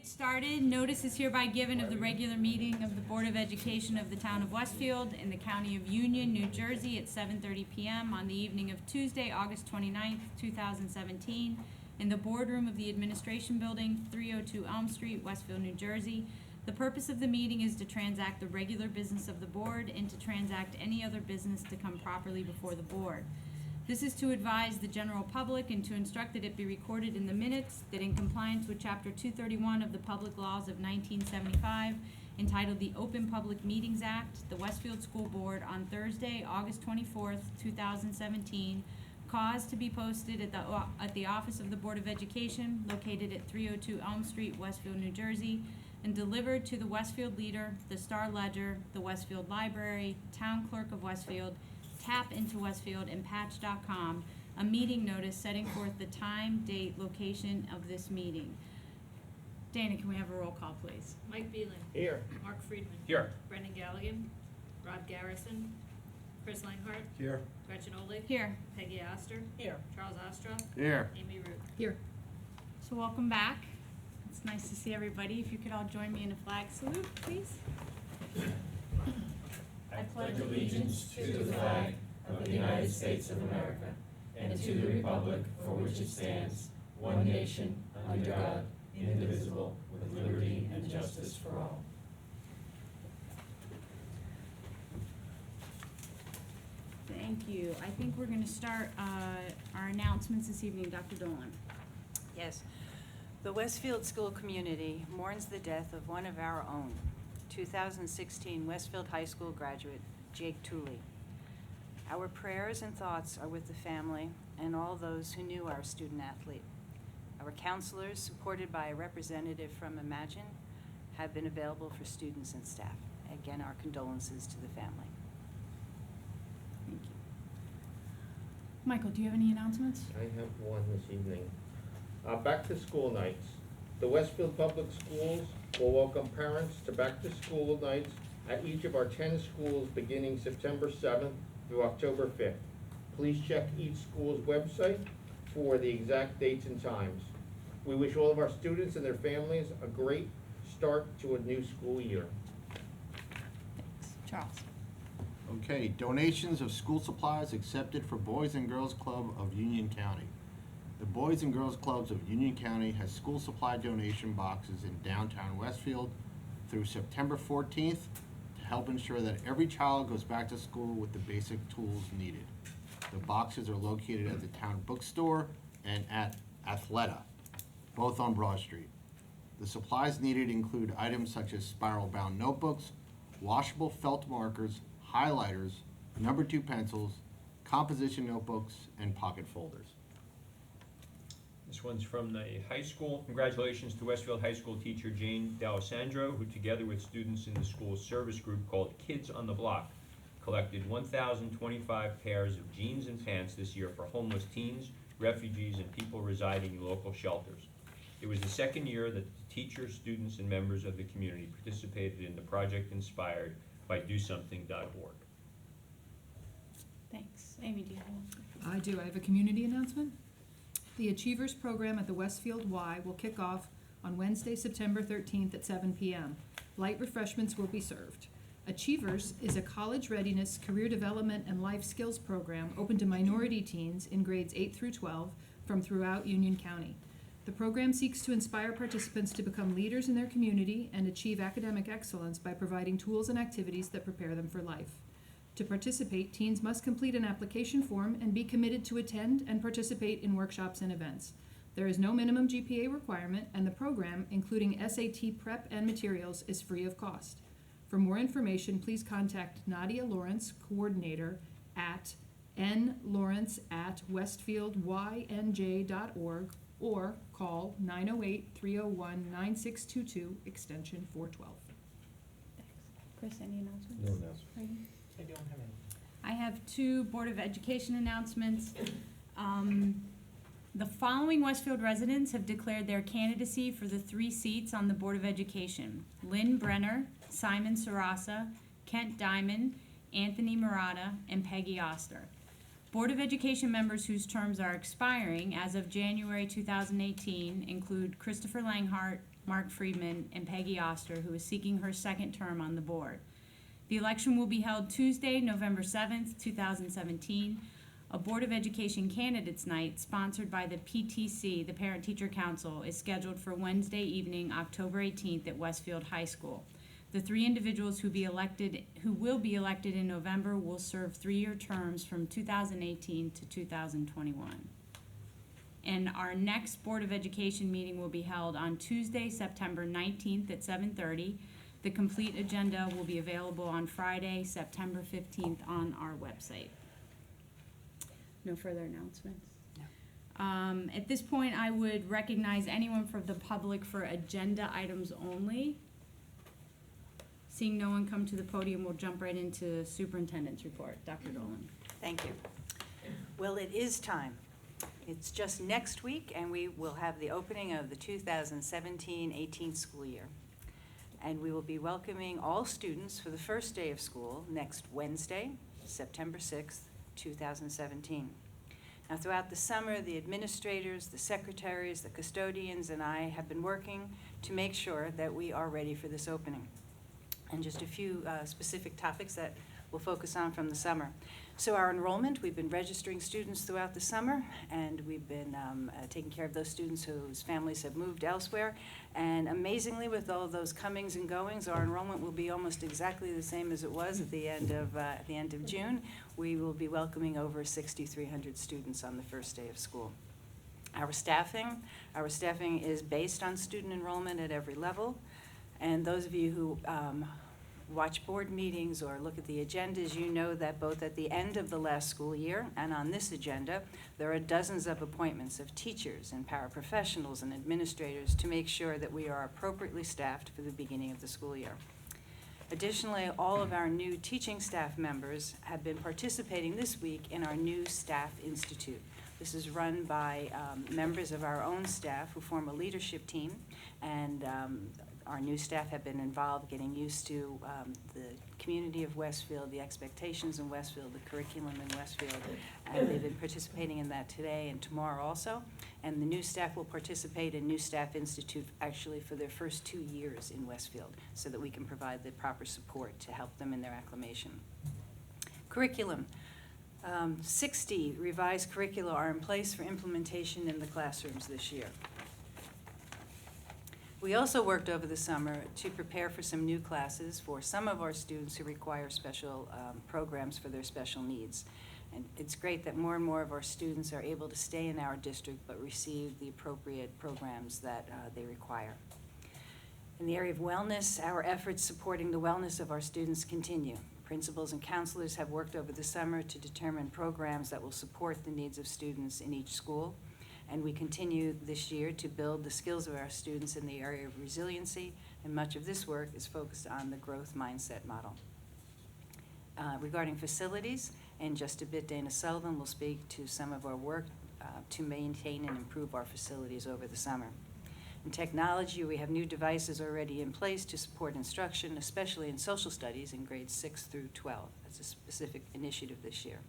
started. Notice is hereby given of the regular meeting of the Board of Education of the Town of Westfield in the County of Union, New Jersey at 7:30 p.m. on the evening of Tuesday, August 29th, 2017, in the boardroom of the Administration Building, 302 Elm Street, Westfield, New Jersey. The purpose of the meeting is to transact the regular business of the board and to transact any other business to come properly before the board. This is to advise the general public and to instruct that it be recorded in the minutes that in compliance with Chapter 231 of the Public Laws of 1975, entitled the Open Public Meetings Act, the Westfield School Board on Thursday, August 24th, 2017, caused to be posted at the office of the Board of Education, located at 302 Elm Street, Westfield, New Jersey, and delivered to the Westfield Leader, the Star Ledger, the Westfield Library, Town Clerk of Westfield, Tap into Westfield, and Patch.com, a meeting notice setting forth the time, date, location of this meeting. Dana, can we have a roll call, please? Mike Beelan. Here. Mark Friedman. Here. Brendan Galligan. Rob Garrison. Chris Langhart. Here. Gretchen Oleg. Here. Peggy Oster. Here. Charles Ostroff. Here. Amy Root. Here. So welcome back. It's nice to see everybody. If you could all join me in a flag salute, please. I pledge allegiance to the flag of the United States of America and to the republic for which it stands, one nation, under God, indivisible, with liberty and justice for all. Thank you. I think we're going to start our announcements this evening. Dr. Dolan. Yes. The Westfield School community mourns the death of one of our own, 2016 Westfield High School graduate, Jake Tooley. Our prayers and thoughts are with the family and all those who knew our student athlete. Our counselors, supported by a representative from Imagine, have been available for students and staff. Again, our condolences to the family. Thank you. Michael, do you have any announcements? I have one this evening. Back to school nights. The Westfield Public Schools will welcome parents to back to school nights at each of our 10 schools beginning September 7th through October 5th. Please check each school's website for the exact dates and times. We wish all of our students and their families a great start to a new school year. Thanks. Charles. Okay, donations of school supplies accepted for Boys and Girls Club of Union County. The Boys and Girls Clubs of Union County has school supply donation boxes in downtown Westfield through September 14th to help ensure that every child goes back to school with the basic tools needed. The boxes are located at the town bookstore and at Athleta, both on Broad Street. The supplies needed include items such as spiral-bound notebooks, washable felt markers, highlighters, number 2 pencils, composition notebooks, and pocket folders. This one's from the high school. Congratulations to Westfield High School teacher Jane D'Alessandro, who together with students in the school's service group called Kids on the Block, collected 1,025 pairs of jeans and pants this year for homeless teens, refugees, and people residing in local shelters. It was the second year that the teachers, students, and members of the community participated in the project inspired by DoSomething.org. Thanks. Amy, do you have one? I do. I have a community announcement. The Achievers program at the Westfield Y will kick off on Wednesday, September 13th at 7 p.m. Light refreshments will be served. Achievers is a college readiness, career development, and life skills program open to minority teens in grades 8 through 12 from throughout Union County. The program seeks to inspire participants to become leaders in their community and achieve academic excellence by providing tools and activities that prepare them for life. To participate, teens must complete an application form and be committed to attend and participate in workshops and events. There is no minimum GPA requirement, and the program, including SAT prep and materials, is free of cost. For more information, please contact Nadia Lawrence, coordinator, at nlawrence@westfieldynj.org or call 908-301-9622, extension 412. Thanks. Chris, any announcements? No announcements. Megan? I don't have any. I have 2 Board of Education announcements. The following Westfield residents have declared their candidacy for the 3 seats on the Board of Education: Lynn Brenner, Simon Sarasa, Kent Diamond, Anthony Murata, and Peggy Oster. Board of Education members whose terms are expiring as of January 2018 include Christopher Langhart, Mark Friedman, and Peggy Oster, who is seeking her second term on the board. The election will be held Tuesday, November 7th, 2017. A Board of Education Candidates Night, sponsored by the PTC, the Parent Teacher Council, is scheduled for Wednesday evening, October 18th at Westfield High School. The 3 individuals who will be elected in November will serve 3-year terms from 2018 to 2021. And our next Board of Education meeting will be held on Tuesday, September 19th at 7:30. The complete agenda will be available on Friday, September 15th on our website. No further announcements? No. At this point, I would recognize anyone from the public for agenda items only. Seeing no one come to the podium, we'll jump right into superintendent's report. Dr. Dolan. Thank you. Well, it is time. It's just next week, and we will have the opening of the 2017-18 school year. And we will be welcoming all students for the first day of school next Wednesday, September 6th, 2017. Now, throughout the summer, the administrators, the secretaries, the custodians, and I have been working to make sure that we are ready for this opening. And just a few specific topics that we'll focus on from the summer. So our enrollment, we've been registering students throughout the summer, and we've been taking care of those students whose families have moved elsewhere. And amazingly, with all those comings and goings, our enrollment will be almost exactly the same as it was at the end of June. We will be welcoming over 6,300 students on the first day of school. Our staffing is based on student enrollment at every level. And those of you who watch board meetings or look at the agendas, you know that both at the end of the last school year and on this agenda, there are dozens of appointments of teachers and paraprofessionals and administrators to make sure that we are appropriately staffed for the beginning of the school year. Additionally, all of our new teaching staff members have been participating this week in our new Staff Institute. This is run by members of our own staff who form a leadership team, and our new staff have been involved getting used to the community of Westfield, the expectations in Westfield, the curriculum in Westfield, and they've been participating in that today and tomorrow also. And the new staff will participate in New Staff Institute actually for their first 2 years in Westfield, so that we can provide the proper support to help them in their acclimation. Curriculum. 60 revised curricula are in place for implementation in the classrooms this year. We also worked over the summer to prepare for some new classes for some of our students who require special programs for their special needs. And it's great that more and more of our students are able to stay in our district but receive the appropriate programs that they require. In the area of wellness, our efforts supporting the wellness of our students continue. Principals and counselors have worked over the summer to determine programs that will support the needs of students in each school. And we continue this year to build the skills of our students in the area of resiliency, and much of this work is focused on the growth mindset model. Regarding facilities, in just a bit, Dana Sullivan will speak to some of our work to maintain and improve our facilities over the summer. In technology, we have new devices already in place to support instruction, especially in social studies in grades 6 through 12. That's a specific initiative this year.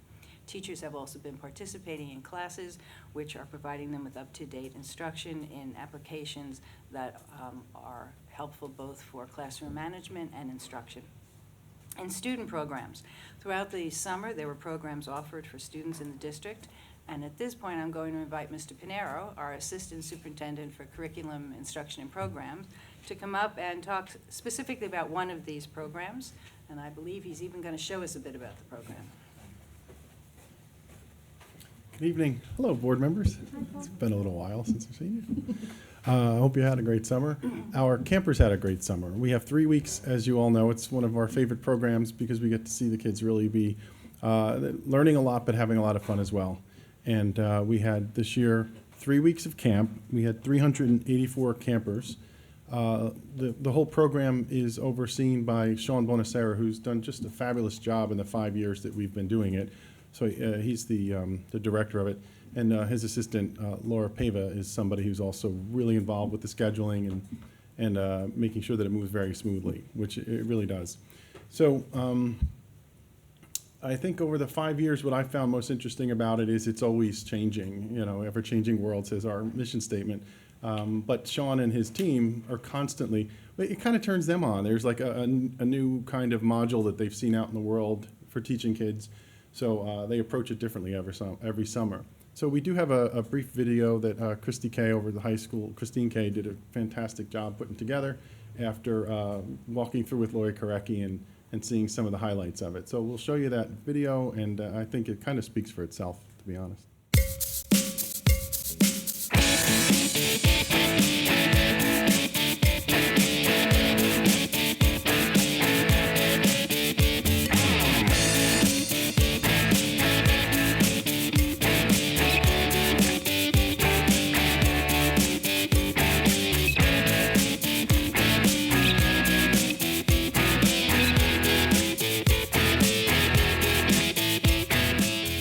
Teachers have also been participating in classes which are providing them with up-to-date instruction in applications that are helpful both for classroom management and instruction. And student programs. Throughout the summer, there were programs offered for students in the district. And at this point, I'm going to invite Mr. Pinero, our Assistant Superintendent for Curriculum, Instruction, and Programs, to come up and talk specifically about one of these programs. And I believe he's even going to show us a bit about the program. Good evening. Hello, board members. It's been a little while since I've seen you. I hope you had a great summer. Our campers had a great summer. We have 3 weeks, as you all know. It's one of our favorite programs because we get to see the kids really be learning a lot but having a lot of fun as well. And we had this year 3 weeks of camp. We had 384 campers. The whole program is overseen by Sean Bonacera, who's done just a fabulous job in the 5 years that we've been doing it. So he's the director of it, and his assistant Laura Pava is somebody who's also really involved with the scheduling and making sure that it moves very smoothly, which it really does. So I think over the 5 years, what I found most interesting about it is it's always changing. You know, ever-changing world says our mission statement, But Sean and his team are constantly, it kind of turns them on. There's like a new kind of module that they've seen out in the world for teaching kids. So they approach it differently every summer. So we do have a brief video that Christy K over at the high school, Christine K did a fantastic job putting together after walking through with Lori Korecki and seeing some of the highlights of it. So we'll show you that video, and I think it kind of speaks for itself, to be honest.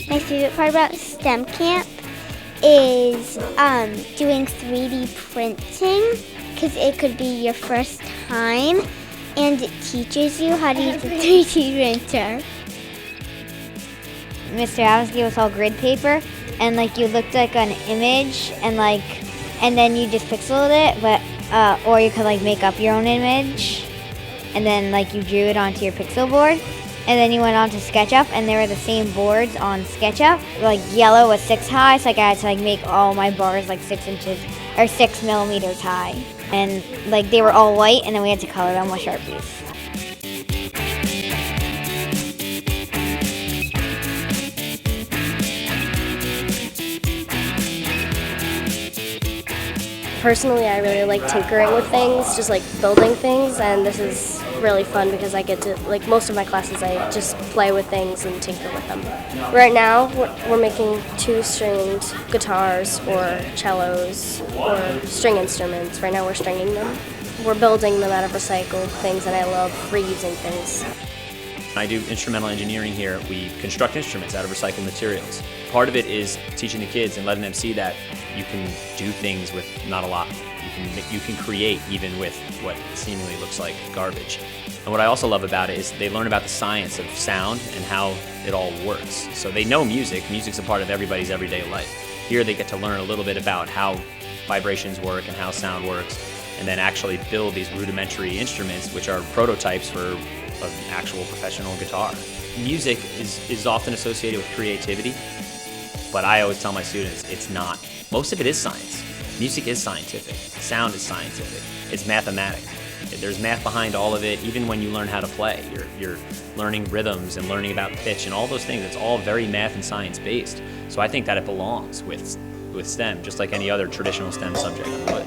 My favorite part about STEM camp is doing 3D printing, because it could be your first time and it teaches you how to use a 3D printer. Mr. House gave us all grid paper, and like you looked like an image, and then you just pixeled it, but or you could like make up your own image, and then like you drew it onto your pixel board. And then you went on to SketchUp, and they were the same boards on SketchUp. Like yellow was 6 high, so like I had to like make all my bars like 6 inches or 6 millimeters high. And like they were all white, and then we had to color them with Sharpies. Personally, I really like tinkering with things, just like building things, and this is really fun because I get to, like most of my classes, I just play with things and tinker with them. Right now, we're making 2-stringed guitars or cellos or string instruments. Right now we're stringing them. We're building them out of recycled things, and I love reusing things. I do instrumental engineering here. We construct instruments out of recycled materials. Part of it is teaching the kids and letting them see that you can do things with not a lot. You can create even with what seemingly looks like garbage. And what I also love about it is they learn about the science of sound and how it all works. So they know music. Music's a part of everybody's everyday life. Here they get to learn a little bit about how vibrations work and how sound works, and then actually build these rudimentary instruments, which are prototypes for an actual professional guitar. Music is often associated with creativity, but I always tell my students it's not. Most of it is science. Music is scientific. Sound is scientific. It's mathematical. There's math behind all of it. Even when you learn how to play, you're learning rhythms and learning about pitch and all those things. It's all very math and science based. So I think that it belongs with STEM, just like any other traditional STEM subject would.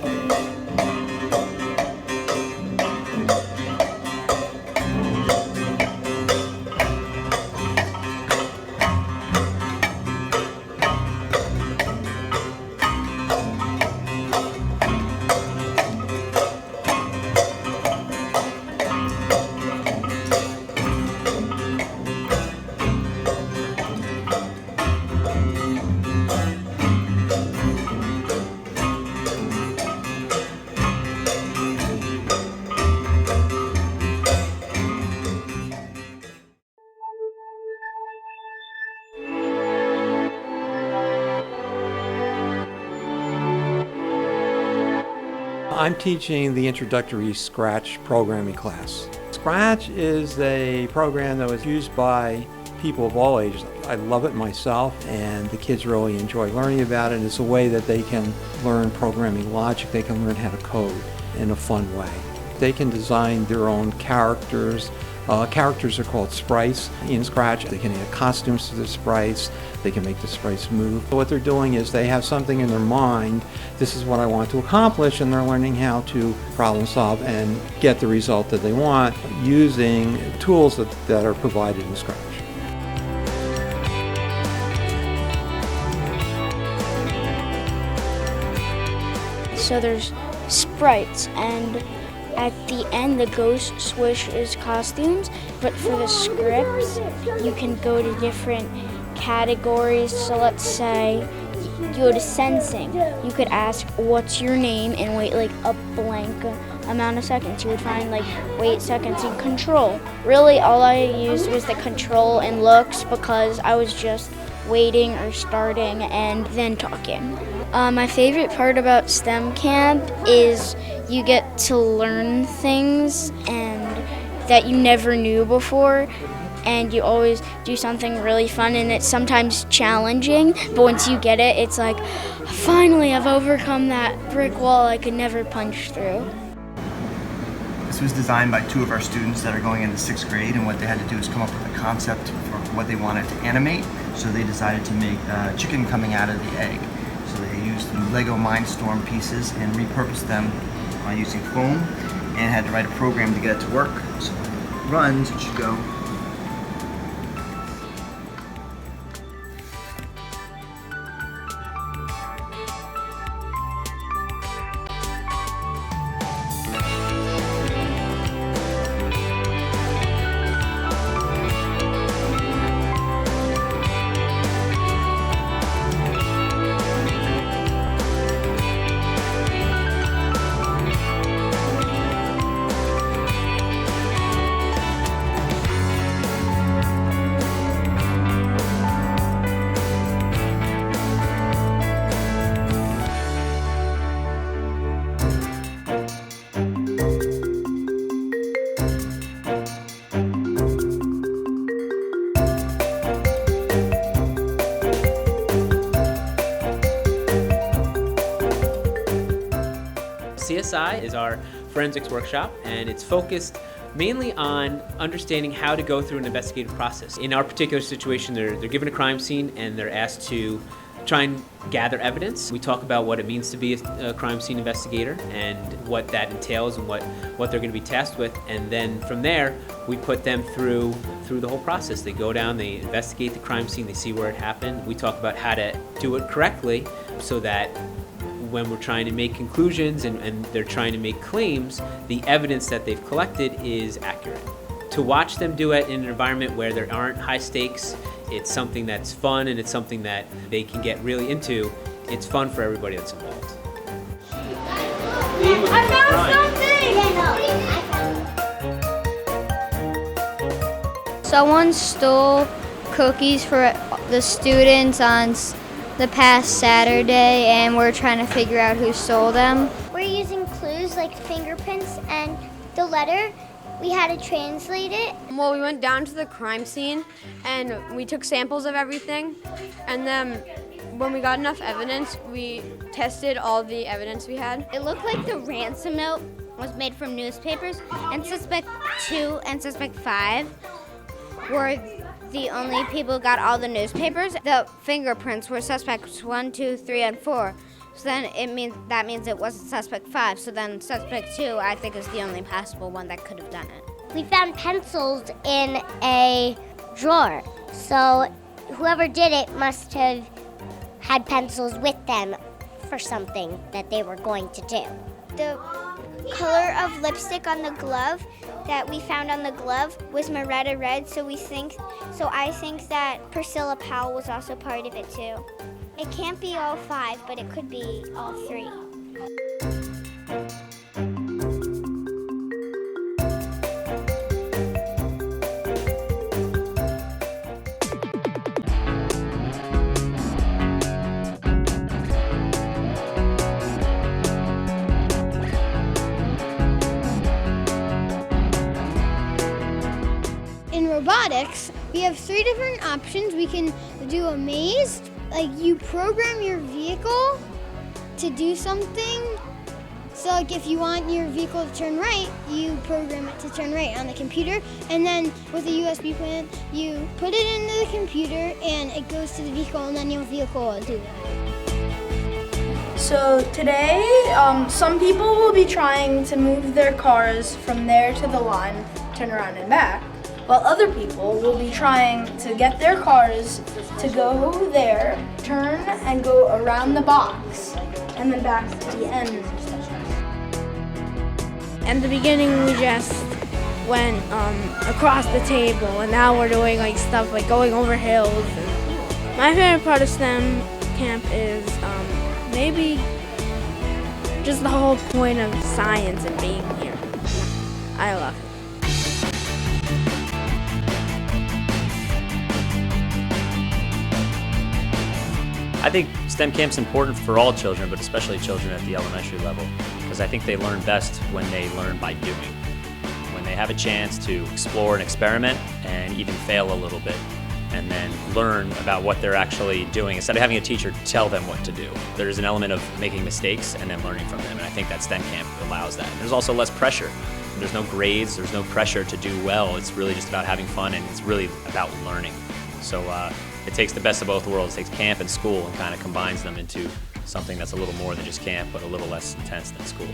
I'm teaching the introductory Scratch programming class. Scratch is a program that was used by people of all ages. I love it myself, and the kids really enjoy learning about it. It's a way that they can learn programming logic. They can learn how to code in a fun way. They can design their own characters. Characters are called sprites in Scratch. They can add costumes to the sprites. They can make the sprites move. What they're doing is they have something in their mind. This is what I want to accomplish, and they're learning how to problem solve and get the result that they want using tools that are provided in Scratch. So there's sprites, and at the end the ghost swish is costumes, but for the scripts you can go to different categories. So let's say you go to sensing, you could ask what's your name and wait like a blank amount of seconds. You would find like wait seconds in control. Really all I used was the control and looks because I was just waiting or starting and then talking. My favorite part about STEM camp is you get to learn things and that you never knew before, and you always do something really fun, and it's sometimes challenging, but once you get it, it's like, finally I've overcome that brick wall I could never punch through. This was designed by two of our students that are going into 6th grade, and what they had to do is come up with a concept for what they wanted to animate, so they decided to make chicken coming out of the egg. So they used the Lego Mindstorm pieces and repurposed them using foam, and had to write a program to get it to work. So when it runs, it should go. CSI is our forensics workshop, and it's focused mainly on understanding how to go through an investigative process. In our particular situation, they're given a crime scene and they're asked to try and gather evidence. We talk about what it means to be a crime scene investigator and what that entails and what they're going to be tasked with, and then from there we put them through the whole process. They go down, they investigate the crime scene, they see where it happened. We talk about how to do it correctly so that when we're trying to make conclusions and they're trying to make claims, the evidence that they've collected is accurate. To watch them do it in an environment where there aren't high stakes, it's something that's fun and it's something that they can get really into. It's fun for everybody that's involved. I found something! Someone stole cookies for the students on the past Saturday, and we're trying to figure out who stole them. We're using clues like fingerprints and the letter. We had to translate it. Well, we went down to the crime scene and we took samples of everything, and then when we got enough evidence, we tested all the evidence we had. It looked like the ransom note was made from newspapers, and suspect 2 and suspect 5 were the only people who got all the newspapers. The fingerprints were suspects 1, 2, 3, and 4. So then that means it wasn't suspect 5. So then suspect 2, I think, is the only possible one that could have done it. We found pencils in a drawer. So whoever did it must have had pencils with them for something that they were going to do. The color of lipstick on the glove that we found on the glove was Moretta red, so I think that Priscilla Powell was also part of it too. It can't be all 5, but it could be all 3. In robotics, we have 3 different options. We can do a maze, like you program your vehicle to do something. So like if you want your vehicle to turn right, you program it to turn right on the computer, and then with a USB port, you put it into the computer and it goes to the vehicle, and then your vehicle will do that. So today, some people will be trying to move their cars from there to the line, turn around and back, while other people will be trying to get their cars to go there, turn, and go around the box, and then back to the end. In the beginning, we just went across the table, and now we're doing like stuff like going over hills. My favorite part of STEM camp is maybe just the whole point of science and being here. I love it. I think STEM camp's important for all children, but especially children at the elementary level, because I think they learn best when they learn by doing. When they have a chance to explore and experiment and even fail a little bit, and then learn about what they're actually doing instead of having a teacher tell them what to do. There's an element of making mistakes and then learning from them, and I think that STEM camp allows that. There's also less pressure. There's no grades, there's no pressure to do well. It's really just about having fun, and it's really about learning. So it takes the best of both worlds. It takes camp and school and kind of combines them into something that's a little more than just camp, but a little less intense than school.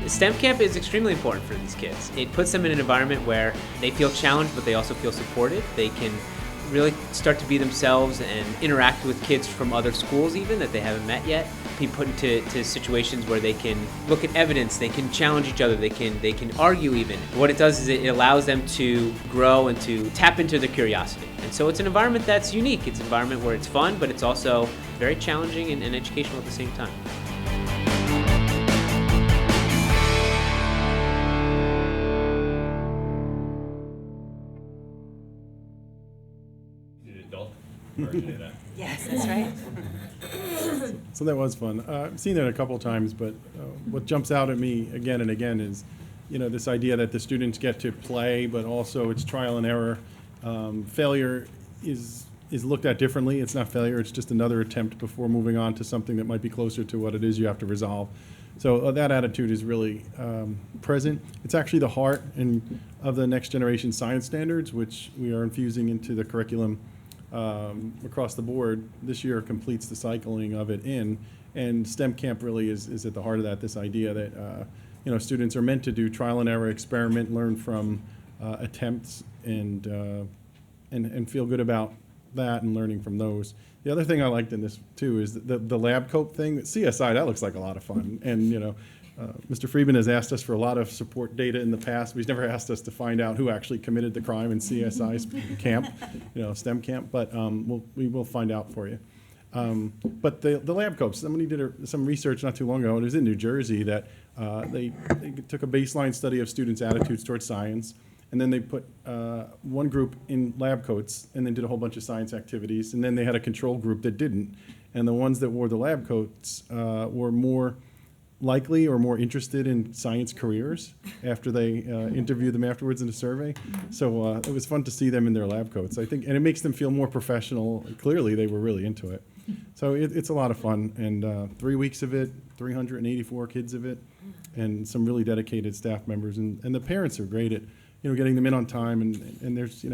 STEM camp is extremely important for these kids. It puts them in an environment where they feel challenged, but they also feel supported. They can really start to be themselves and interact with kids from other schools even that they haven't met yet. Be put into situations where they can look at evidence, they can challenge each other, they can argue even. What it does is it allows them to grow and to tap into their curiosity. And so it's an environment that's unique. It's an environment where it's fun, but it's also very challenging and educational at the same time. Yes, that's right. So that was fun. I've seen it a couple times, but what jumps out at me again and again is, this idea that the students get to play, but also it's trial and error. Failure is looked at differently. It's not failure, it's just another attempt before moving on to something that might be closer to what it is you have to resolve. So that attitude is really present. It's actually the heart of the next generation science standards, which we are infusing into the curriculum across the board. This year completes the cycling of it in, and STEM camp really is at the heart of that. This idea that students are meant to do trial and error, experiment, learn from attempts, and feel good about that and learning from those. The other thing I liked in this too is the lab coat thing. CSI, that looks like a lot of fun, and Mr. Friedman has asked us for a lot of support data in the past, but he's never asked us to find out who actually committed the crime in CSI's camp, STEM camp, but we will find out for you. But the lab coats, somebody did some research not too long ago, and it was in New Jersey, that they took a baseline study of students' attitudes towards science, and then they put one group in lab coats and then did a whole bunch of science activities, and then they had a control group that didn't. And the ones that wore the lab coats were more likely or more interested in science careers after they interviewed them afterwards in a survey. So it was fun to see them in their lab coats, I think, and it makes them feel more professional. Clearly, they were really into it. So it's a lot of fun, and 3 weeks of it, 384 kids of it, and some really dedicated staff members, and the parents are great at getting them in on time, and there's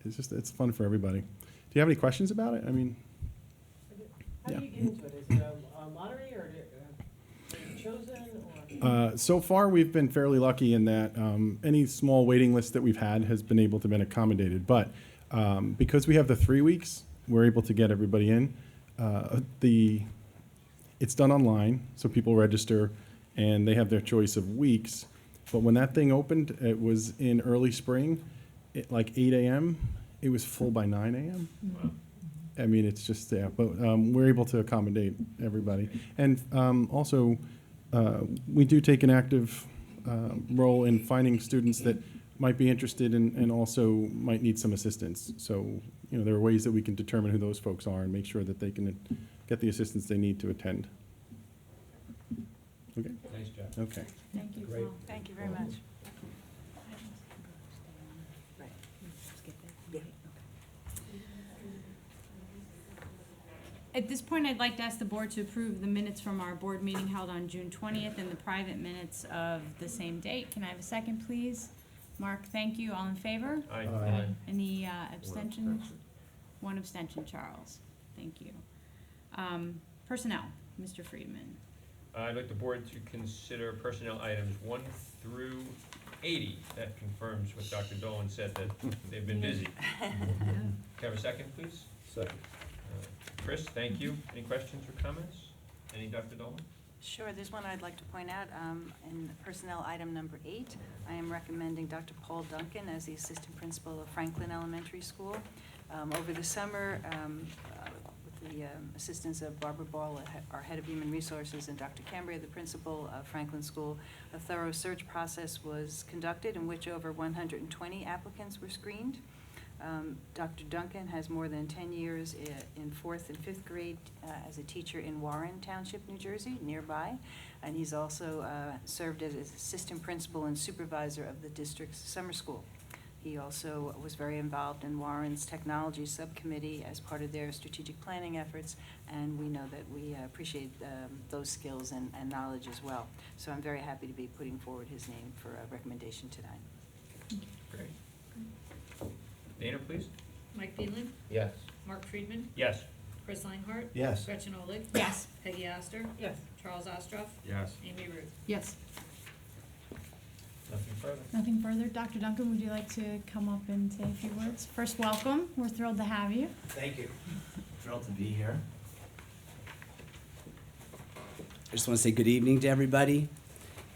it's fun for everybody. Do you have any questions about it? I mean, how do you get into it? Is it a lottery, or are you chosen? Or? So far, we've been fairly lucky in that any small waiting list that we've had has been able to be accommodated. But because we have the 3 weeks, we're able to get everybody in. It's done online, so people register, and they have their choice of weeks. But when that thing opened, it was in early spring, like 8 a.m. It was full by 9 a.m. Wow. I mean, it's just, but we're able to accommodate everybody. And also, we do take an active role in finding students that might be interested and also might need some assistance. So, there are ways that we can determine who those folks are and make sure that they can get the assistance they need to attend. Okay? Nice job. Okay. Thank you, Great. Paul. Thank you very much. At this point, I'd like to ask the board to approve the minutes from our board meeting held on June 20th and the private minutes of the same date. Can I have a second, please? Mark, thank you. All in favor? Aye. Aye. Any abstentions? One abstention, Charles. Thank you. Personnel, Mr. Friedman. I'd like the board to consider personnel items 1 through 80. That confirms what Dr. Dolan said, that they've been busy. Can I have a second, please? Second. Chris, thank you. Any questions or comments? Any, Dr. Dolan? Sure, there's one I'd like to point out. In personnel item number 8, I am recommending Dr. Paul Duncan as the assistant principal of Franklin Elementary School. Over the summer, with the assistance of Barbara Ball, our head of human resources, and Dr. Cambria, the principal of Franklin School, a thorough search process was conducted in which over 120 applicants were screened. Dr. Duncan has more than 10 years in 4th and 5th grade as a teacher in Warren Township, New Jersey, nearby. And he's also served as assistant principal and supervisor of the district's summer school. He also was very involved in Warren's technology subcommittee as part of their strategic planning efforts, and we know that we appreciate those skills and knowledge as well. So I'm very happy to be putting forward his name for a recommendation tonight. Great. Dana, please. Mike Beeland? Yes. Mark Friedman? Yes. Chris Langhardt? Yes. Gretchen Olig? Yes. Peggy Oster? Yes. Charles Ostroff? Yes. Amy Ruth? Yes. Nothing further. Nothing further. Dr. Duncan, would you like to come up and say a few words? First, welcome. We're thrilled to have you. Thank you. Thrilled to be here. I just want to say good evening to everybody.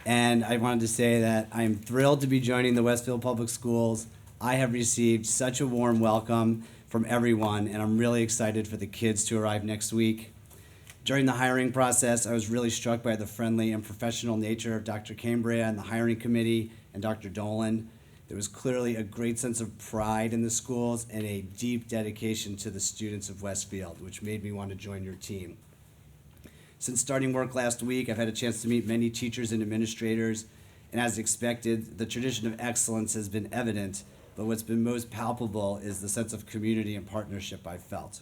And I wanted to say that I'm thrilled to be joining the Westfield Public Schools. I have received such a warm welcome from everyone, and I'm really excited for the kids to arrive next week. During the hiring process, I was really struck by the friendly and professional nature of Dr. Cambria and the hiring committee and Dr. Dolan. There was clearly a great sense of pride in the schools and a deep dedication to the students of Westfield, which made me want to join your team. Since starting work last week, I've had a chance to meet many teachers and administrators, and as expected, the tradition of excellence has been evident, but what's been most palpable is the sense of community and partnership I've felt.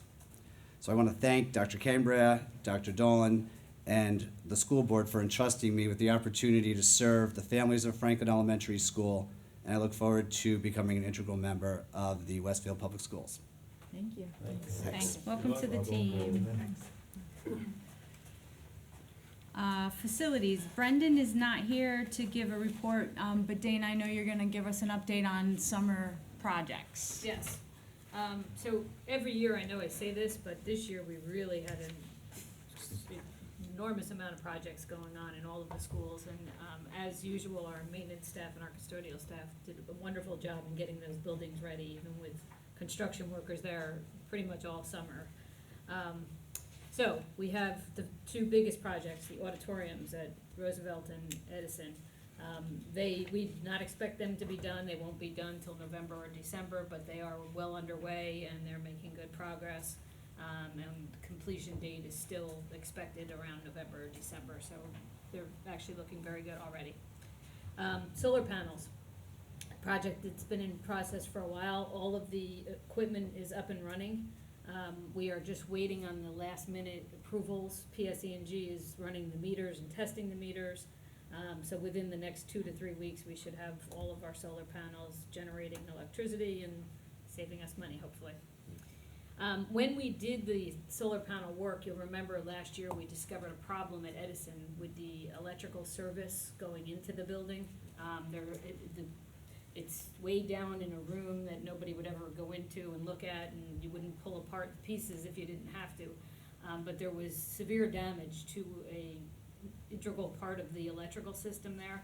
So I want to thank Dr. Cambria, Dr. Dolan, and the school board for entrusting me with the opportunity to serve the families of Franklin Elementary School, and I look forward to becoming an integral member of the Westfield Public Schools. Thank you. Thanks. Welcome to the team. Facilities. Brendan is not here to give a report, but Dana, I know you're going to give us an update on summer projects. Yes. So every year, I know I say this, but this year we really had an enormous amount of projects going on in all of the schools. And as usual, our maintenance staff and our custodial staff did a wonderful job in getting those buildings ready, even with construction workers there pretty much all summer. So we have the two biggest projects, the auditoriums at Roosevelt and Edison. We did not expect them to be done. They won't be done till November or December, but they are well underway and they're making good progress. And completion date is still expected around November or December, so they're actually looking very good already. Solar panels, a project that's been in process for a while. All of the equipment is up and running. We are just waiting on the last minute approvals. PSE&G is running the meters and testing the meters. So within the next 2 to 3 weeks, we should have all of our solar panels generating electricity and saving us money, hopefully. When we did the solar panel work, you'll remember last year we discovered a problem at Edison with the electrical service going into the building. It's way down in a room that nobody would ever go into and look at, and you wouldn't pull apart the pieces if you didn't have to. But there was severe damage to a integral part of the electrical system there.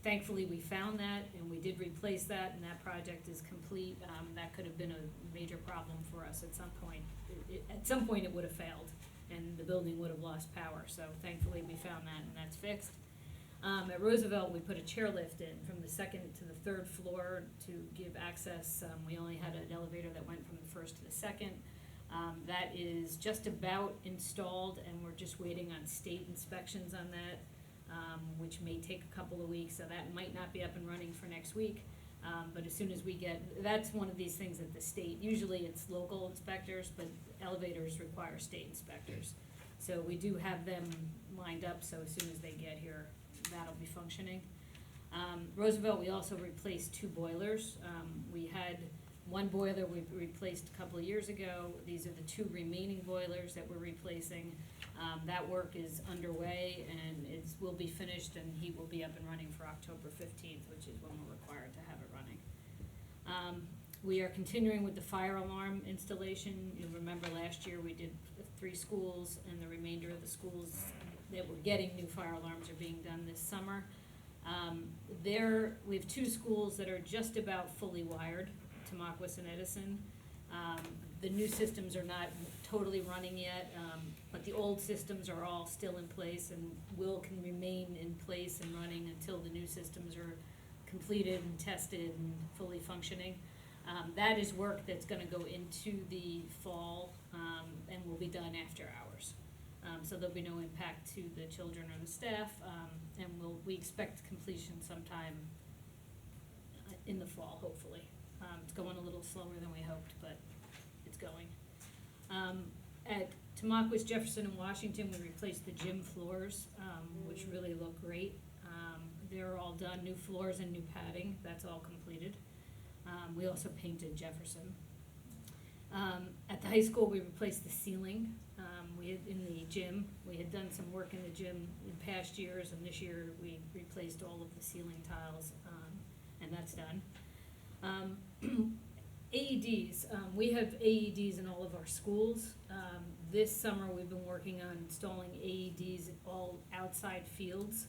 Thankfully, we found that, and we did replace that, and that project is complete. That could have been a major problem for us at some point. At some point, it would have failed, and the building would have lost power. So thankfully, we found that, and that's fixed. At Roosevelt, we put a chairlift in from the second to the third floor to give access. We only had an elevator that went from the first to the second. That is just about installed, and we're just waiting on state inspections on that, which may take a couple of weeks, so that might not be up and running for next week. But as soon as we that's one of these things that the state, usually it's local inspectors, but elevators require state inspectors. So we do have them lined up, so as soon as they get here, that'll be functioning. Roosevelt, we also replaced 2 boilers. We had one boiler we replaced a couple of years ago. These are the 2 remaining boilers that we're replacing. That work is underway, and will be finished, and he will be up and running for October 15th, which is when we're required to have it running. We are continuing with the fire alarm installation. You'll remember last year we did 3 schools, and the remainder of the schools that were getting new fire alarms are being done this summer. We have 2 schools that are just about fully wired, Tamaulipas and Edison. The new systems are not totally running yet, but the old systems are all still in place and can remain in place and running until the new systems are completed and tested and fully functioning. That is work that's gonna go into the fall, and will be done after hours. So there'll be no impact to the children or the staff, and we expect completion sometime in the fall, hopefully. It's going a little slower than we hoped, but it's going. At Tamaqua, Jefferson, and Washington, we replaced the gym floors, which really look great. They're all done, new floors and new padding, that's all completed. We also painted Jefferson. At the high school, we replaced the ceiling. In the gym, we had done some work in the gym in past years, and this year we replaced all of the ceiling tiles, and that's done. AEDs, we have AEDs in all of our schools. This summer, we've been working on installing AEDs at all outside fields.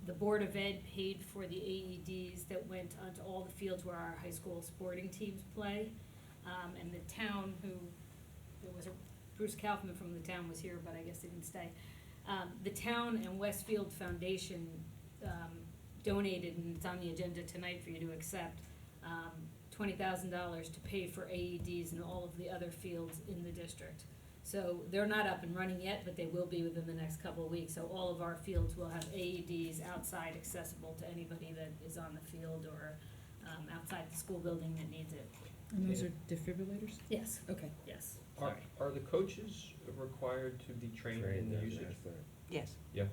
The Board of Ed paid for the AEDs that went onto all the fields where our high school sporting teams play. And the town there was Bruce Kaufman from the town was here, but I guess he didn't stay. The town and Westfield Foundation donated, and it's on the agenda tonight for you to accept, $20,000 to pay for AEDs in all of the other fields in the district. So they're not up and running yet, but they will be within the next couple of weeks. So all of our fields will have AEDs outside, accessible to anybody that is on the field or outside the school building that needs it. And those are defibrillators? Yes. Okay. Yes. Are the coaches required to be trained in the usage? Yes. Yeah.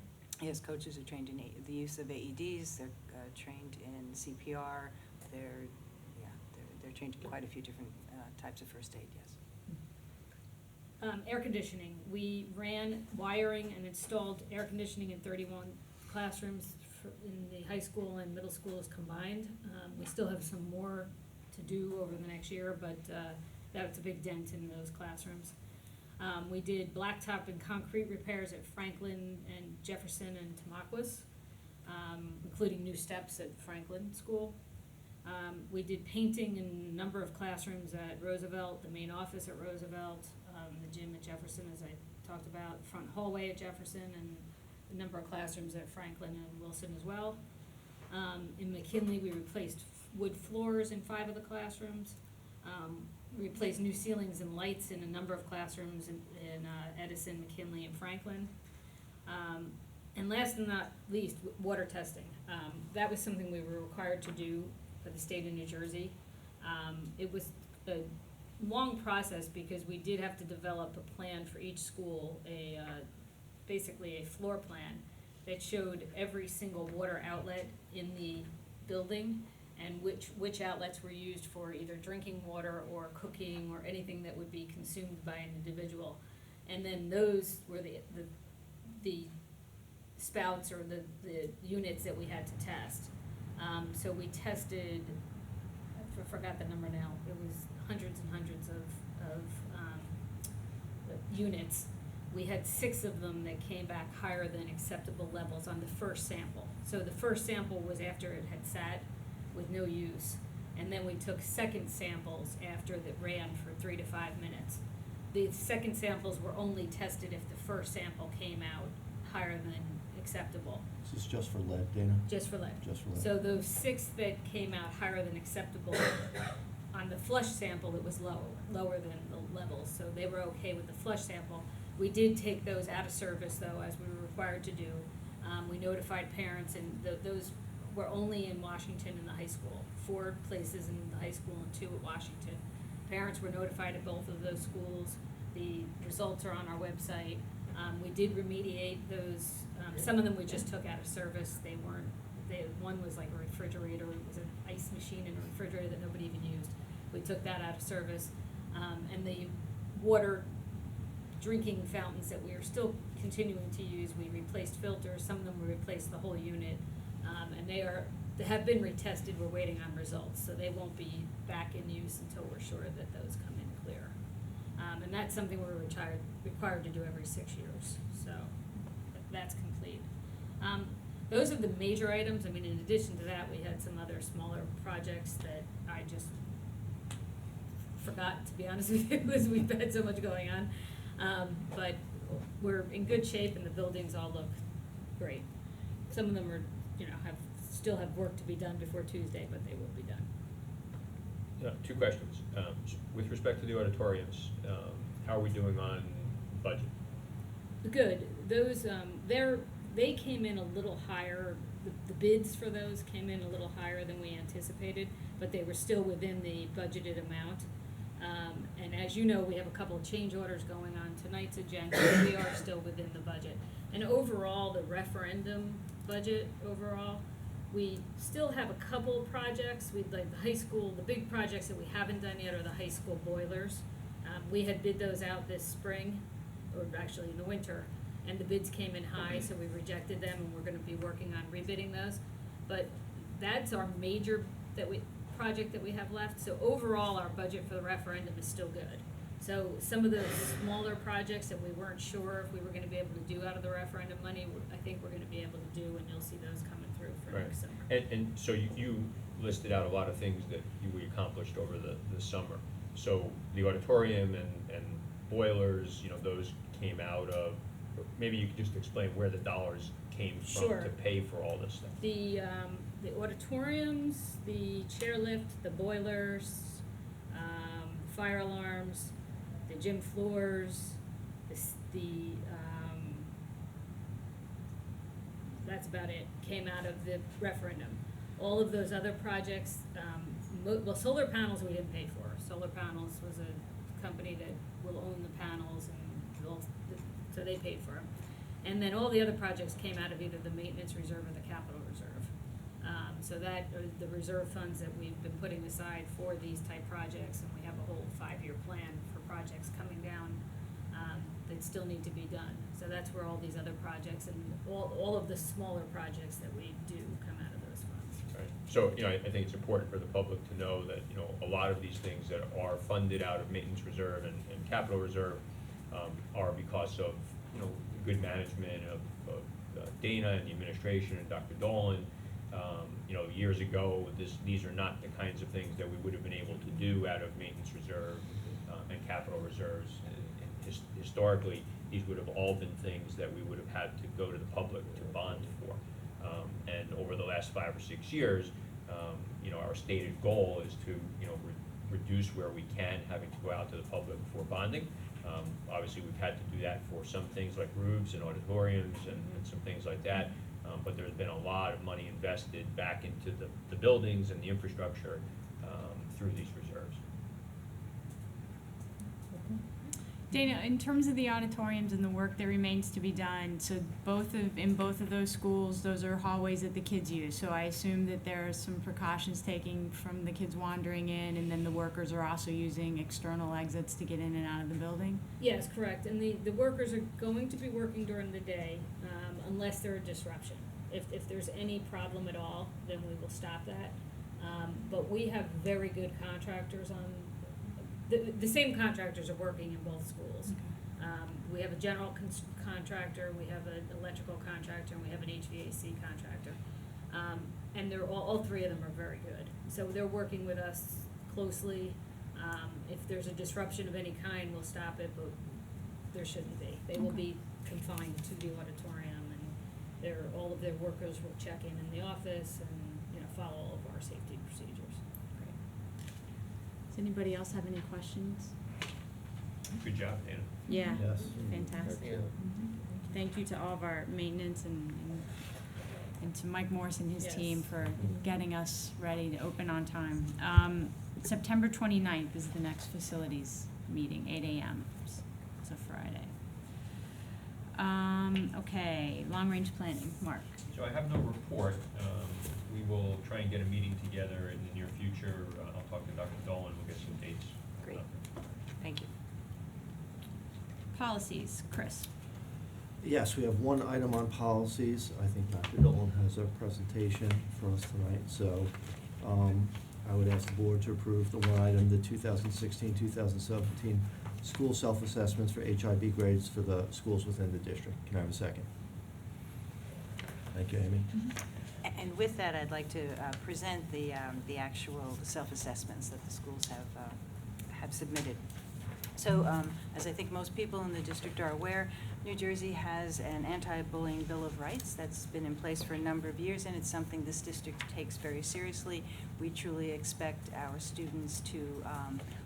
Yes, coaches are trained in the use of AEDs, they're trained in CPR, they're trained in quite a few different types of first aid, yes. Air conditioning. We ran wiring and installed air conditioning in 31 classrooms in the high school and middle schools combined. We still have some more to do over the next year, but that's a big dent in those classrooms. We did blacktop and concrete repairs at Franklin and Jefferson and Tamaqua, including new steps at Franklin School. We did painting in a number of classrooms at Roosevelt, the main office at Roosevelt, the gym at Jefferson, as I talked about, front hallway at Jefferson, and a number of classrooms at Franklin and Wilson as well. In McKinley, we replaced wood floors in 5 of the classrooms. Replaced new ceilings and lights in a number of classrooms in Edison, McKinley, and Franklin. And last but not least, water testing. That was something we were required to do for the state of New Jersey. It was a long process because we did have to develop a plan for each school, basically a floor plan that showed every single water outlet in the building and which outlets were used for either drinking water or cooking or anything that would be consumed by an individual. And then those were the spouts or the units that we had to test. So we tested, I forgot the number now, it was hundreds and hundreds of units. We had 6 of them that came back higher than acceptable levels on the first sample. So the first sample was after it had sat with no use. And then we took second samples after that ran for 3 to 5 minutes. The second samples were only tested if the first sample came out higher than acceptable. This is just for lead, Dana? Just for lead. Just for lead. So those 6 that came out higher than acceptable, on the flush sample, it was lower than the levels, so they were okay with the flush sample. We did take those out of service, though, as we were required to do. We notified parents, and those were only in Washington and the high school. 4 places in the high school and 2 at Washington. Parents were notified at both of those schools. The results are on our website. We did remediate those. Some of them we just took out of service. One was like a refrigerator. It was an ice machine and a refrigerator that nobody even used. We took that out of service. And the water drinking fountains that we are still continuing to use, we replaced filters. Some of them we replaced the whole unit. And they have been retested. We're waiting on results. So they won't be back in use until we're sure that those come in clear. And that's something we're required to do every 6 years. So that's complete. Those are the major items. I mean, in addition to that, we had some other smaller projects that I just forgot, to be honest with you, because we've had so much going on. But we're in good shape and the buildings all look great. Some of them are, still have work to be done before Tuesday, but they will be done. Two questions. With respect to the auditoriums, how are we doing on budget? Good. Those, they came in a little higher, the bids for those came in a little higher than we anticipated, but they were still within the budgeted amount. And as you know, we have a couple of change orders going on tonight's agenda, but we are still within the budget. And overall, the referendum budget overall, we still have a couple of projects. We'd like the high school, the big projects that we haven't done yet are the high school boilers. We had bid those out this spring, or actually in the winter, and the bids came in high, so we rejected them, and we're gonna be working on rebidding those. But that's our major project that we have left. So overall, our budget for the referendum is still good. So some of the smaller projects that we weren't sure if we were gonna be able to do out of the referendum money, I think we're gonna be able to do, and you'll see those coming through for Right. next summer. And so you listed out a lot of things that we accomplished over the summer. So the auditorium and boilers, those came out of, maybe you could just explain where the dollars came from Sure. to pay for all this stuff. The auditoriums, the chairlift, the boilers, fire alarms, the gym floors, that's about it, came out of the referendum. All of those other projects, solar panels we didn't pay for. Solar Panels was a company that will own the panels, and so they paid for them. And then all the other projects came out of either the maintenance reserve or the capital reserve. So that are the reserve funds that we've been putting aside for these type projects, and we have a whole 5-year plan for projects coming down that still need to be done. So that's where all these other projects and all of the smaller projects that we do come out of those funds. Right. So, I think it's important for the public to know that, a lot of these things that are funded out of maintenance reserve and capital reserve are because of, good management of Dana and the administration and Dr. Dolan. Years ago, these are not the kinds of things that we would have been able to do out of maintenance reserve and capital reserves. Historically, these would have all been things that we would have had to go to the public to bond for. And over the last 5 or 6 years, our stated goal is to, reduce where we can, having to go out to the public for bonding. Obviously, we've had to do that for some things like roofs and auditoriums and some things like that. But there's been a lot of money invested back into the buildings and the infrastructure through these reserves. Dana, in terms of the auditoriums and the work that remains to be done, so in both of those schools, those are hallways that the kids use. So I assume that there are some precautions taken from the kids wandering in, and then the workers are also using external exits to get in and out of the building? Yes, correct. And the workers are going to be working during the day unless there's a disruption. If there's any problem at all, then we will stop that. But we have very good contractors on, the same contractors are working in both schools. We have a general contractor, we have an electrical contractor, and we have an HVAC contractor. And they're all 3 of them are very good. So they're working with us closely. If there's a disruption of any kind, we'll stop it, but there shouldn't be. They will be confined to the auditorium, and all of their workers will check in the office and, follow all of our safety procedures. Does anybody else have any questions? Good job, Dana. Yeah, Yes. fantastic. Yeah. Thank you to all of our maintenance and to Mike Morris and his Yes. team for getting us ready to open on time. September 29th is the next facilities meeting, 8 a.m. It's a Friday. Okay, long-range planning, Mark. So I have no report. We will try and get a meeting together in the near future. I'll talk to Dr. Dolan, we'll get some dates. Great. Thank you. Policies, Chris. Yes, we have one item on policies. I think Dr. Dolan has a presentation for us tonight, so I would ask the board to approve the one item, the 2016-2017 school self-assessments for HIB grades for the schools within the district. Can I have a second? Thank you, Amy. And with that, I'd like to present the actual self-assessments that the schools have have submitted. So, as I think most people in the district are aware, New Jersey has an anti-bullying Bill of Rights that's been in place for a number of years, and it's something this district takes very seriously. We truly expect our students to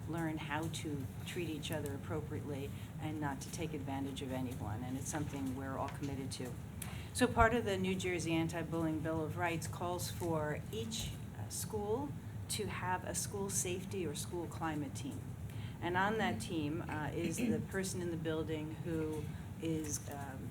learn how to treat each other appropriately and not to take advantage of anyone, and it's something we're all committed to. So part of the New Jersey Anti-Bullying Bill of Rights calls for each school to have a school safety or school climate team. And on that team is the person in the building who is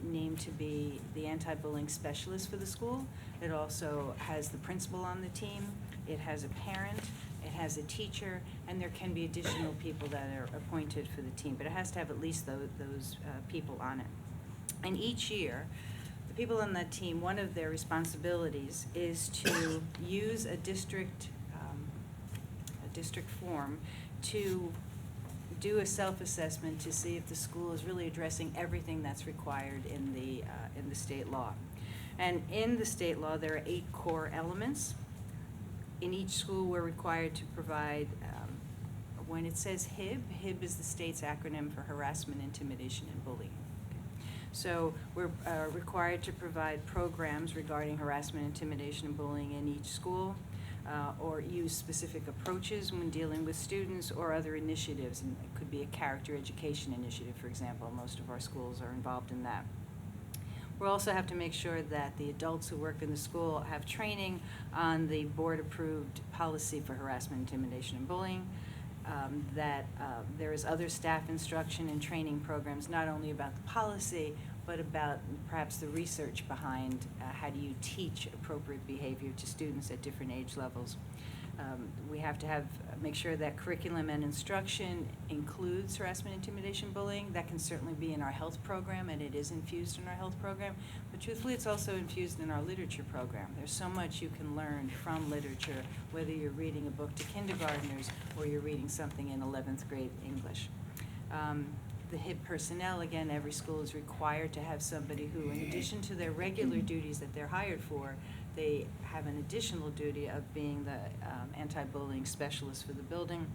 named to be the anti-bullying specialist for the school. It also has the principal on the team, it has a parent, it has a teacher, and there can be additional people that are appointed for the team, but it has to have at least those people on it. And each year, the people on that team, one of their responsibilities is to use a district form to do a self-assessment to see if the school is really addressing everything that's required in the state law. And in the state law, there are 8 core elements. In each school, we're required to provide, when it says HIB is the state's acronym for harassment, intimidation, and bullying. So we're required to provide programs regarding harassment, intimidation, and bullying in each school, or use specific approaches when dealing with students or other initiatives. And it could be a character education initiative, for example. Most of our schools are involved in that. We'll also have to make sure that the adults who work in the school have training on the board-approved policy for harassment, intimidation, and bullying. That there is other staff instruction and training programs, not only about the policy, but about perhaps the research behind how do you teach appropriate behavior to students at different age levels. We have to make sure that curriculum and instruction includes harassment, intimidation, bullying. That can certainly be in our health program, and it is infused in our health program. But truthfully, it's also infused in our literature program. There's so much you can learn from literature, whether you're reading a book to kindergartners or you're reading something in 11th grade English. The HIB personnel, again, every school is required to have somebody who, in addition to their regular duties that they're hired for, they have an additional duty of being the anti-bullying specialist for the building.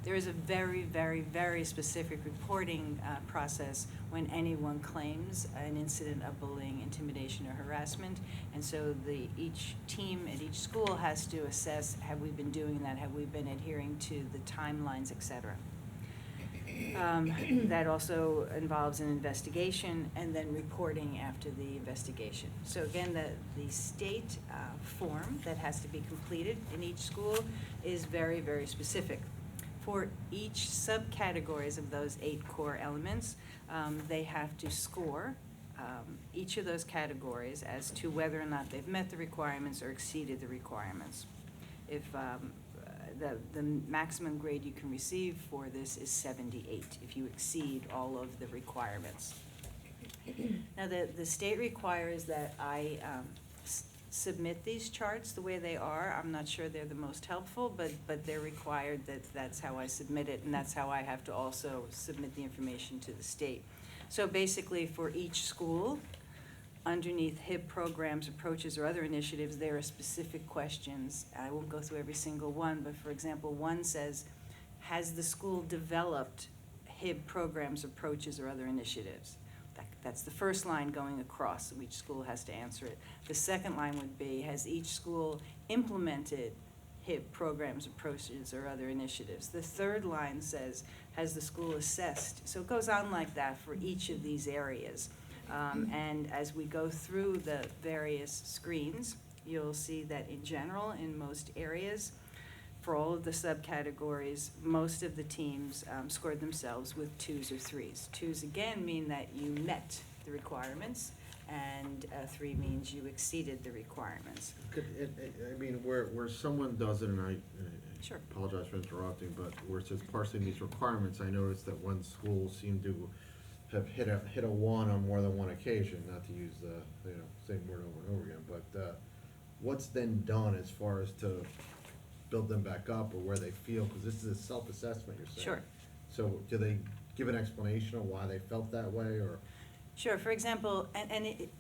There is a very, very, very specific reporting process when anyone claims an incident of bullying, intimidation, or harassment. And so each team at each school has to assess, have we been doing that? Have we been adhering to the timelines, et cetera? That also involves an investigation and then reporting after the investigation. So again, the state form that has to be completed in each school is very, very specific. For each subcategories of those 8 core elements, they have to score each of those categories as to whether or not they've met the requirements or exceeded the requirements. If the maximum grade you can receive for this is 78 if you exceed all of the requirements. Now, the state requires that I submit these charts the way they are. I'm not sure they're the most helpful, but they're required that's how I submit it, and that's how I have to also submit the information to the state. So basically, for each school, underneath HIB programs, approaches, or other initiatives, there are specific questions. I won't go through every single one, but for example, one says, has the school developed HIB programs, approaches, or other initiatives? That's the first line going across, so each school has to answer it. The second line would be, has each school implemented HIB programs, approaches, or other initiatives? The third line says, has the school assessed? So it goes on like that for each of these areas. And as we go through the various screens, you'll see that in general, in most areas, for all of the subcategories, most of the teams scored themselves with 2s or 3s. 2s, again, mean that you met the requirements, and 3 means you exceeded the requirements. I mean, where someone does it, and I Sure. apologize for interrupting, but where it says parsing these requirements, I noticed that one school seemed to have hit a 1 on more than one occasion, not to use the same word over and over again, but what's then done as far as to build them back up, or where they feel, because this is a self-assessment, you're saying. Sure. So do they give an explanation of why they felt that way, or? Sure. For example,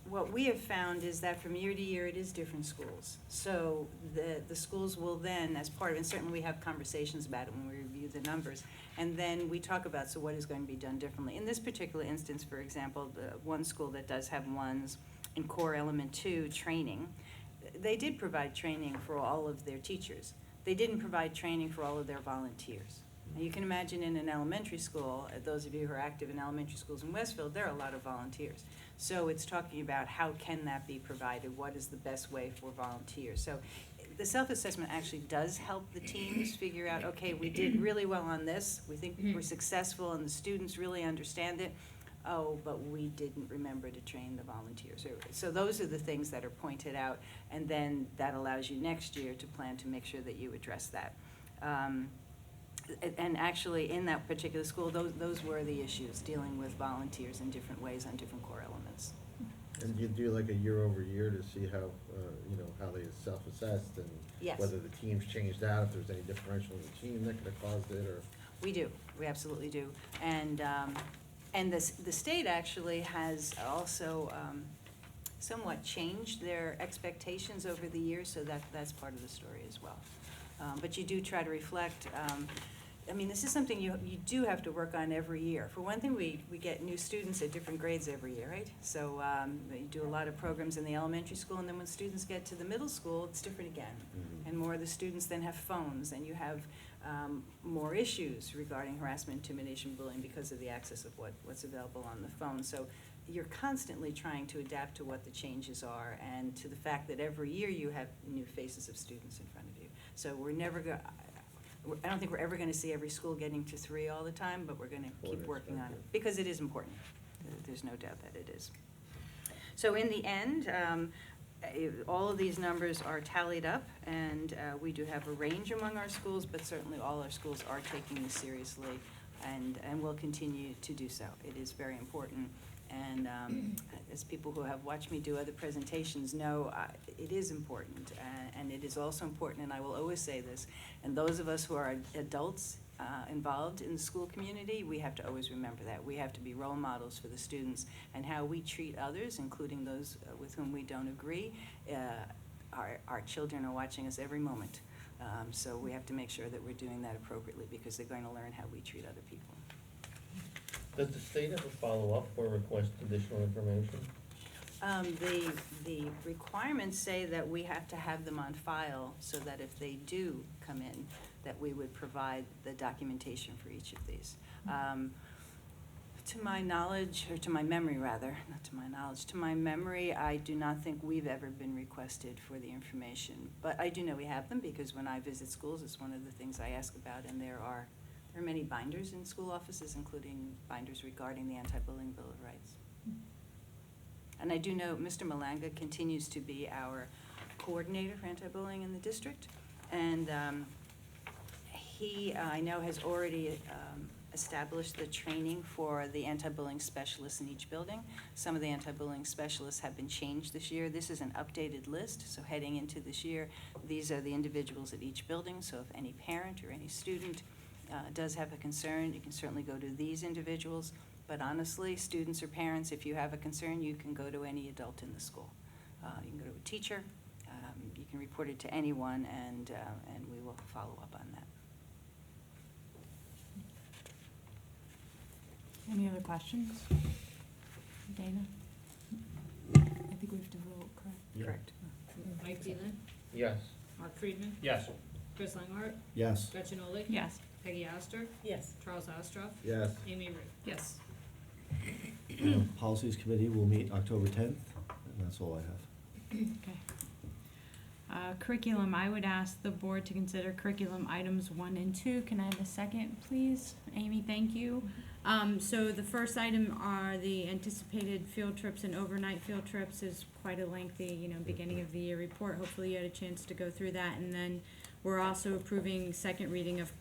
what we have found is that from year to year, it is different schools. So the schools will then, as part of, and certainly we have conversations about it when we review the numbers. And then we talk about, so what is going to be done differently. In this particular instance, for example, the one school that does have ones in core element 2 training, they did provide training for all of their teachers. They didn't provide training for all of their volunteers. And you can imagine in an elementary school, those of you who are active in elementary schools in Westfield, there are a lot of volunteers. So it's talking about how can that be provided, what is the best way for volunteers. So the self-assessment actually does help the teams figure out, okay, we did really well on this, we think we're successful and the students really understand it. Oh, but we didn't remember to train the volunteers. So those are the things that are pointed out, and then that allows you next year to plan to make sure that you address that. And actually, in that particular school, those were the issues, dealing with volunteers in different ways on different core elements. And you do like a year over year to see how, how they self-assessed and Yes. whether the teams changed out, if there's any differential in the team that could have caused it, or? We do, we absolutely do. And the state actually has also somewhat changed their expectations over the years, so that's part of the story as well. But you do try to reflect, I mean, this is something you do have to work on every year. For one thing, we get new students at different grades every year, right? So you do a lot of programs in the elementary school, and then when students get to the middle school, it's different again. And more of the students then have phones, and you have more issues regarding harassment, intimidation, bullying because of the access of what's available on the phone. So you're constantly trying to adapt to what the changes are and to the fact that every year you have new faces of students in front of you. So we're never I don't think we're ever going to see every school getting to 3 all the time, but we're going to keep working on it because it is important. There's no doubt that it is. So in the end, all of these numbers are tallied up, and we do have a range among our schools, but certainly all our schools are taking this seriously and will continue to do so. It is very important. And as people who have watched me do other presentations know, it is important, and it is also important, and I will always say this, and those of us who are adults involved in the school community, we have to always remember that. We have to be role models for the students, and how we treat others, including those with whom we don't agree. Our children are watching us every moment, so we have to make sure that we're doing that appropriately, because they're going to learn how we treat other people. Does the state ever follow up or request additional information? The requirements say that we have to have them on file so that if they do come in, that we would provide the documentation for each of these. To my knowledge, or to my memory rather, not to my knowledge, to my memory, I do not think we've ever been requested for the information. But I do know we have them, because when I visit schools, it's one of the things I ask about, and there are many binders in school offices, including binders regarding the Anti-Bullying Bill of Rights. And I do know Mr. Malanga continues to be our coordinator for anti-bullying in the district, and he, I know, has already established the training for the anti-bullying specialists in each building. Some of the anti-bullying specialists have been changed this year. This is an updated list, so heading into this year, these are the individuals at each building, so if any parent or any student does have a concern, you can certainly go to these individuals. But honestly, students or parents, if you have a concern, you can go to any adult in the school. You can go to a teacher, you can report it to anyone, and we will follow up on that. Any other questions? Dana? I think we have to vote, correct? Yeah. Correct. Mike Dillon, Yes. Mark Friedman, Yes. Chris Langhart, Yes. Gretchen Oleg. Yes. Peggy Oster, Yes. Charles Ostroff, Yes. Amy Root. Yes. Policies Committee will meet October 10th, and that's all I have. Okay. Curriculum, I would ask the board to consider curriculum items 1 and 2. Can I have a second, please? Amy, thank you. So the first item are the anticipated field trips and overnight field trips. Is quite a lengthy, beginning of the year report. Hopefully you had a chance to go through that. And then we're also approving second reading of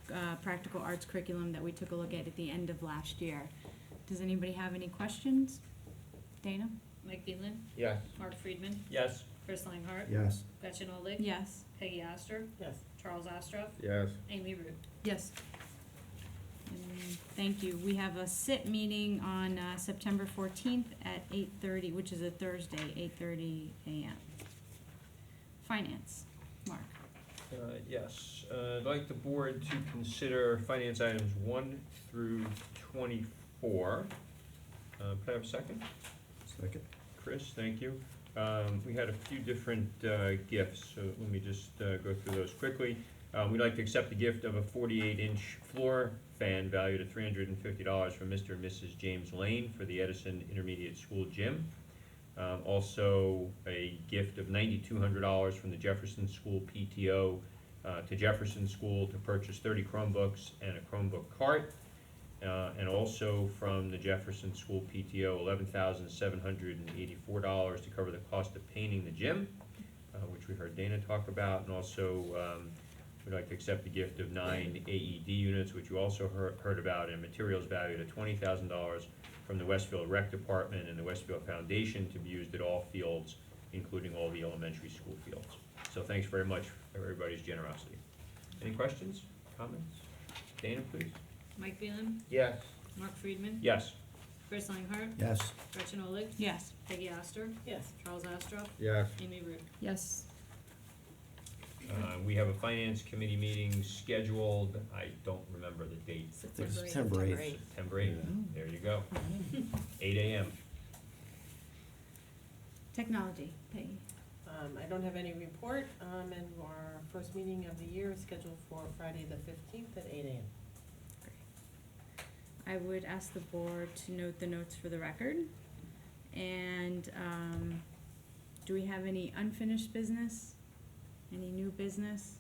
practical arts curriculum that we took a look at the end of last year. Does anybody have any questions? Dana? Mike Dillon, Yes. Mark Friedman, Yes. Chris Langhart. Yes. Gretchen Oleg. Yes. Peggy Oster, Yes. Charles Ostroff, Yes. Amy Root. Yes. And thank you. We have a SIT meeting on September 14th at 8:30, which is a Thursday, 8:30 a.m. Finance, Mark. Yes, I'd like the board to consider finance items 1 through 24. Could I have a second? Second. Chris, thank you. We had a few different gifts, so let me just go through those quickly. We'd like to accept the gift of a 48-inch floor fan valued at $350 from Mr. and Mrs. James Lane for the Edison Intermediate School gym. Also, a gift of $9,200 from the Jefferson School PTO to Jefferson School to purchase 30 Chromebooks and a Chromebook cart. And also from the Jefferson School PTO, $11,784 to cover the cost of painting the gym, which we heard Dana talk about. And also, we'd like to accept the gift of 9 AED units, which you also heard about, and materials valued at $20,000 from the Westfield Rec Department and the Westfield Foundation to be used at all fields, including all the elementary school fields. So thanks very much for everybody's generosity. Any questions, comments? Dana, please. Mike Phelan, Yes. Mark Friedman, Yes. Chris Langhart, Yes. Gretchen Oleg, Yes. Peggy Oster, Yes. Charles Astroff, Yes. Amy Root. Yes. We have a finance committee meeting scheduled, I don't remember the date. September 8th. September 8th, there you go, 8 a.m. Technology, Peggy. I don't have any report, and our first meeting of the year is scheduled for Friday the 15th at 8 a.m. I would ask the board to note the notes for the record. And do we have any unfinished business? Any new business?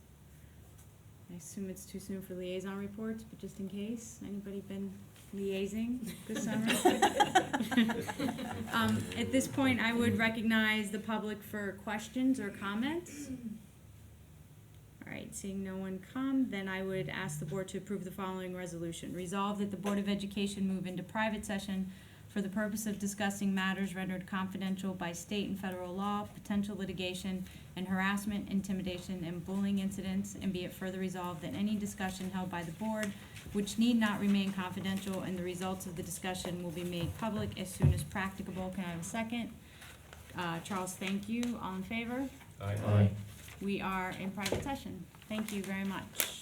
I assume it's too soon for liaison reports, but just in case, anybody been liaising this summer? At this point, I would recognize the public for questions or comments. All right, seeing no one come, then I would ask the board to approve the following resolution. Resolve that the Board of Education move into private session for the purpose of discussing matters rendered confidential by state and federal law, potential litigation, and harassment, intimidation, and bullying incidents, and be it further resolved that any discussion held by the board which need not remain confidential, and the results of the discussion will be made public as soon as practicable. Can I have a second? Charles, thank you. All in favor? Aye. We are in private session. Thank you very much.